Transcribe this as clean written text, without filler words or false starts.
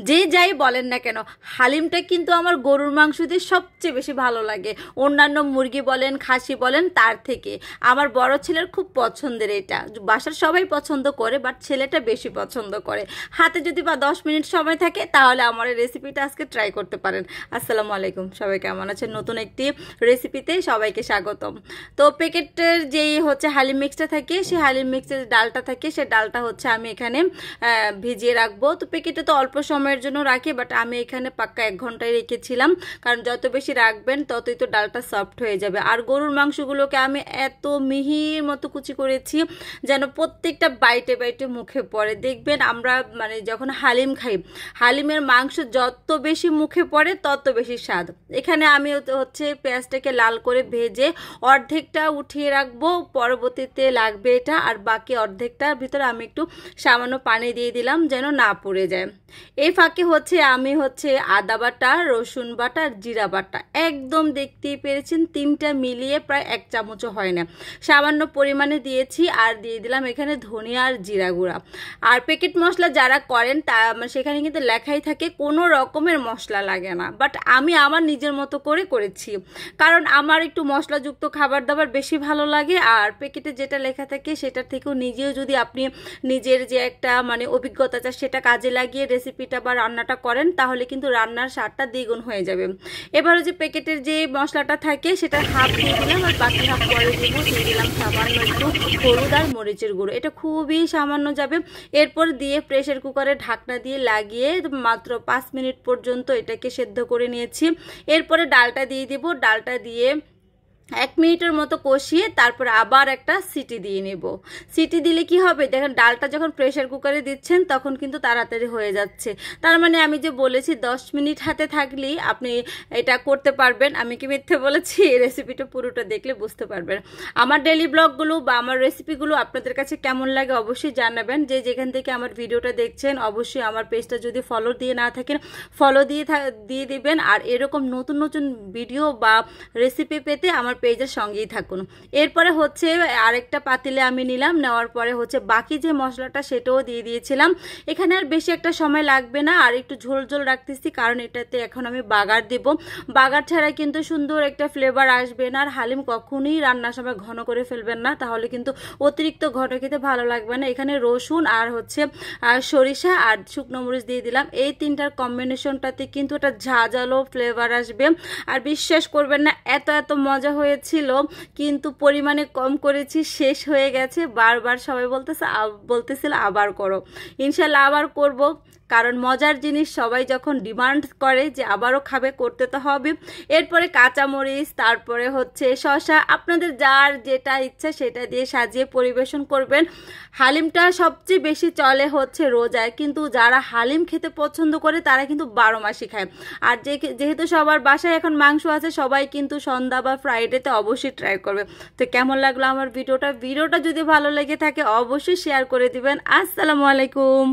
যে যাই বলেন না কেন, হালিমটা কিন্তু আমার গরুর মাংস দিয়ে সবচেয়ে বেশি ভালো লাগে। অন্যান্য মুরগি বলেন, খাসি বলেন, তার থেকে আমার বড় ছেলের খুব পছন্দের এটা। বাসার সবাই পছন্দ করে, বাট ছেলেটা বেশি পছন্দ করে। হাতে যদি বা 10 মিনিট সময় থাকে তাহলে আমার এই রেসিপিটা আজকে ট্রাই করতে পারেন। আসসালামু আলাইকুম, সবাই কেমন আছেন? নতুন একটি রেসিপিতে সবাইকে স্বাগতম। তো প্যাকেটের যেই হচ্ছে হালিম মিক্সটা থাকে, সেই হালিম মিক্সের ডালটা থাকে, সেই ডালটা হচ্ছে আমি এখানে ভিজিয়ে রাখবো। তো প্যাকেটে তো অল্প সময়ের জন্য রাখি, বাট আমি এখানে পাক্কা 1 ঘন্টায় রেখেছিলাম, কারণ যত বেশি রাখবেন ততই তো ডালটা সফট হয়ে যাবে। আর গরুর মাংসগুলোকে আমি এত মিহির মতো কুচি করেছি যেন প্রত্যেকটা বাইটে বাইটে মুখে পড়ে। দেখবেন আমরা মানে যখন হালিম খাই, হালিমের মাংস যত বেশি মুখে পড়ে তত বেশি স্বাদ। এখানে আমি হচ্ছে পেঁয়াজটাকে লাল করে ভেজে অর্ধেকটা উঠিয়ে রাখবো, পরবর্তীতে লাগবে এটা, আর বাকি অর্ধেকটার ভিতরে আমি একটু সামান্য পানি দিয়ে দিলাম যেন না পুড়ে যায়। এই ফাঁকে হচ্ছে আমি আদা বাটা, রসুন বাটা আর জিরা বাটা একদম দেখতেই পেরেছেন 3টা মিলিয়ে প্রায় 1 চামচও হয় না, সামান্য পরিমাণে দিয়েছি। আর দিয়ে দিলাম এখানে ধনিয়া আর জিরা গুঁড়া। আর প্যাকেট মশলা যারা করেন তা সেখানে কিন্তু লেখাই থাকে কোনো রকমের মশলা লাগে না, বাট আমি আমার নিজের মতো করে করেছি, কারণ আমার একটু মশলাযুক্ত খাবার দাবার বেশি ভালো লাগে। আর প্যাকেটে যেটা লেখা থাকে সেটার থেকেও নিজেও যদি আপনি নিজের যে একটা মানে অভিজ্ঞতাটা সেটা কাজে লাগিয়ে রেসিপিটা বা রান্নাটা করেন তাহলে কিন্তু রান্নার স্বাদটা দ্বিগুণ হয়ে যাবে। এবারে যে প্যাকেটের যে মশলাটা থাকে সেটা হাফ দিয়ে দিলাম, আর বাকি হাফ পরে দিব। দিয়ে দিলাম সামান্য একটু হলুদ আর মরিচের গুঁড়ো, এটা খুবই সামান্য যাবে। এরপর দিয়ে প্রেসার কুকারে ঢাকনা দিয়ে লাগিয়ে মাত্র 5 মিনিট পর্যন্ত এটাকে সেদ্ধ করে নিয়েছি। এরপরে ডালটা দিয়ে দিব, ডালটা দিয়ে 1 মিনিটের মতো কষিয়ে তারপর আবার একটা সিটি দিয়ে নেব। সিটি দিলে কি হবে দেখেন, ডালটা যখন প্রেসার কুকারে দিচ্ছেন তখন কিন্তু তাড়াতাড়ি হয়ে যাচ্ছে। তার মানে আমি যে বলেছি 10 মিনিট হাতে থাকলেই আপনি এটা করতে পারবেন, আমি কি মিথ্যে বলেছি? এই রেসিপিটা পুরোটা দেখলে বুঝতে পারবেন। আমার ডেইলি ব্লগগুলো বা আমার রেসিপিগুলো আপনাদের কাছে কেমন লাগে অবশ্যই জানাবেন। যে যেখান থেকে আমার ভিডিওটা দেখছেন অবশ্যই আমার পেজটা যদি ফলো দিয়ে না থাকেন ফলো দিয়ে দিবেন। আর এরকম নতুন নতুন ভিডিও বা রেসিপি পেতে আমার পেজের সঙ্গেই থাকুন। এরপরে হচ্ছে আরেকটা পাতিলে আমি নিলাম, নেওয়ার পরে হচ্ছে বাকি যে মশলাটা সেটাও দিয়ে দিয়েছিলাম। এখানে আর বেশি একটা সময় লাগবে না, আর একটু ঝোল ঝোল রাখতেছি কারণ এটাতে এখন আমি বাগার দেব। বাগার ছাড়া কিন্তু সুন্দর একটা ফ্লেভার আসবে না। আর হালিম কখনোই রান্নার সময় ঘন করে ফেলবেন না, তাহলে কিন্তু অতিরিক্ত ঘন খেতে ভালো লাগবে না। এখানে রসুন আর হচ্ছে সরিষা আর শুকনো মরিচ দিয়ে দিলাম। এই 3টার কম্বিনেশনটাতে কিন্তু একটা ঝাঁঝালো ফ্লেভার আসবে। আর বিশ্বাস করবেন না, এত এত মজা হয়েছিল, কিন্তু পরিমাণে কম করেছি, শেষ হয়ে গেছে। বারবার সবাই বলতেছিল আবার করো। ইনশাল্লাহ আবার করব, কারণ মজার জিনিস সবাই যখন ডিমান্ড করে যে আবারও খাবে, করতে তো হবে। এরপরে কাঁচামরিচ, তারপরে হচ্ছে শসা, আপনাদের যার যেটা ইচ্ছা সেটা দিয়ে সাজিয়ে পরিবেশন করবেন। হালিমটা সবচেয়ে বেশি চলে হচ্ছে রোজায়, কিন্তু যারা হালিম খেতে পছন্দ করে তারা কিন্তু 12 মাসই খায়। আর যেহেতু সবার বাসায় এখন মাংস আছে, সবাই কিন্তু সন্ধ্যা বা ফ্রাইডেতে অবশ্যই ট্রাই করবে। তো কেমন লাগলো আমার ভিডিওটা যদি ভালো লেগে থাকে অবশ্যই শেয়ার করে দিবেন। আসসালামু আলাইকুম।